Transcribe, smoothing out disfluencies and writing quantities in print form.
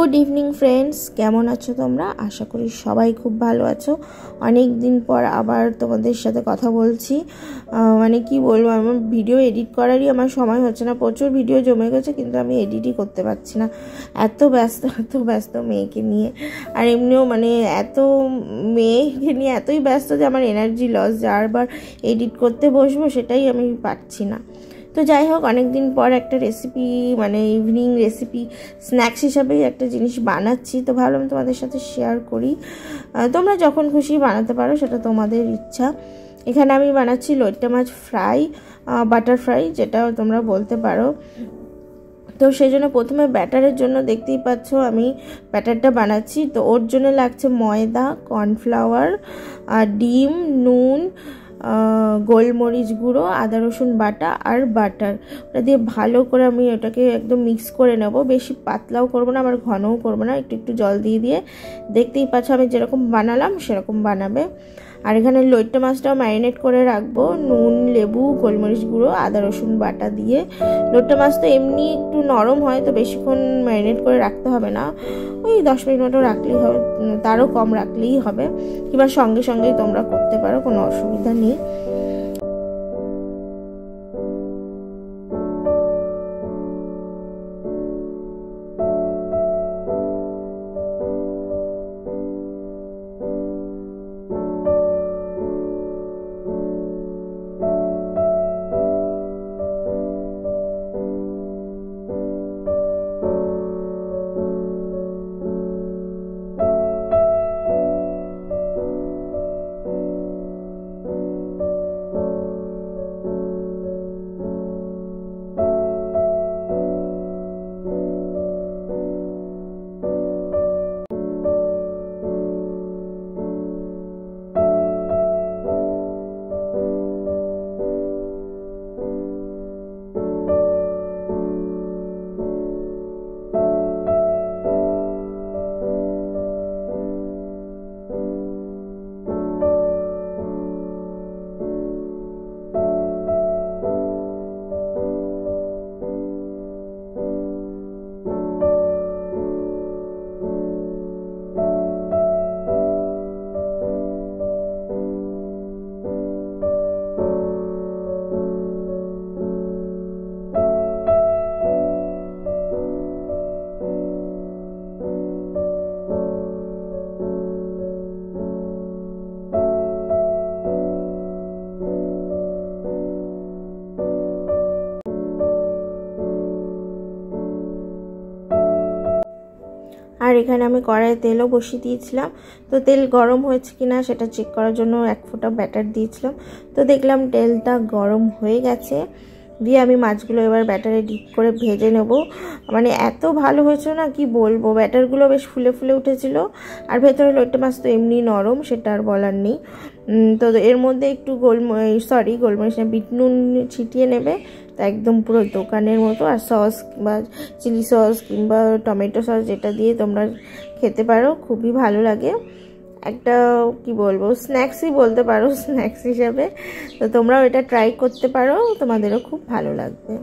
Good evening friends, কেমন আছো তোমরা? আশা করি সবাই খুব ভালো আছো। অনেক দিন পর আবার তোমাদের সাথে কথা বলছি। মানে কি বলবো, আমার ভিডিও এডিট করারই আমার সময় হচ্ছে না। প্রচুর ভিডিও জমে গেছে, কিন্তু আমি এডিটই করতে পারছি না। এত ব্যস্ত মেয়েকে নিয়ে। আর এমনিও মানে এত মেয়েকে নিয়ে এতই ব্যস্ত যে আমার এনার্জি লস, যারবার এডিট করতে বসবো সেটাই আমি পারছি না। তো যাই হোক, অনেক দিন পর একটা রেসিপি, মানে ইভিনিং রেসিপি স্ন্যাক্স হিসাবে একটা জিনিস বানাচ্ছি, তো ভাবলাম তোমাদের সাথে শেয়ার করি। তোমরা যখন খুশি বানাতে পারো, সেটা তোমাদের ইচ্ছা। এখানে আমি বানাচ্ছি লইট্টা মাছ ফ্রাই, বাটার ফ্রাই যেটা তোমরা বলতে পারো। তো সেই জন্য প্রথমে ব্যাটারের জন্য দেখতেই পাচ্ছ আমি ব্যাটারটা বানাচ্ছি। তো ওর জন্য লাগছে ময়দা, কর্নফ্লাওয়ার, ডিম, নুন, গোলমরিচ গুঁড়ো, আদা রসুন বাটা আর বাটার। ওটা দিয়ে ভালো করে আমি ওটাকে একদম মিক্স করে নেব। বেশি পাতলাও করবো না, আবার ঘনও করবো না, একটু একটু জল দিয়ে দেখতেই পাচ্ছ আমি যেরকম বানালাম সেরকম বানাবে। আর এখানে লইট্টা মাছটাও ম্যারিনেট করে রাখবো, নুন, লেবু, গোলমরিচ গুঁড়ো, আদা রসুন বাটা দিয়ে। লইট্টা মাছ তো এমনি একটু নরম হয়, তো বেশিক্ষণ ম্যারিনেট করে রাখতে হবে না, ওই 10 মিনিট মতো রাখলেই হবে, তারও কম রাখলেই হবে। কিংবা সঙ্গে সঙ্গেই তোমরা করতে পারো, কোনো অসুবিধা নেই। আর এখানে আমি কড়াইয়ে তেলও বসিয়ে দিয়েছিলাম। তো তেল গরম হয়েছে কিনা সেটা চেক করার জন্য এক ফোঁটা ব্যাটার দিয়েছিলাম। তো দেখলাম তেলটা গরম হয়ে গেছে, দিয়ে আমি মাছগুলো এবার ব্যাটারে ডিপ করে ভেজে নেব। মানে এত ভালো হয়েছিল না, কি বলবো, ব্যাটারগুলো বেশ ফুলে ফুলে উঠেছিল। আর ভেতরে লইট্টা মাছ তো এমনি নরম, সেটা আর বলার নেই। তো এর মধ্যে একটু গোলমরিচ না, বিট নুন ছিটিয়ে নেবে, তো একদম পুরো দোকানের মতো। আর সস বা চিলি সস কিংবা টমেটো সস যেটা দিয়ে তোমরা খেতে পারো, খুবই ভালো লাগে। একটা কি বলবো, স্ন্যাক্সই বলতে পারো, স্ন্যাক্স হিসাবে। তো তোমরাও এটা ট্রাই করতে পারো, তোমাদেরও খুব ভালো লাগবে।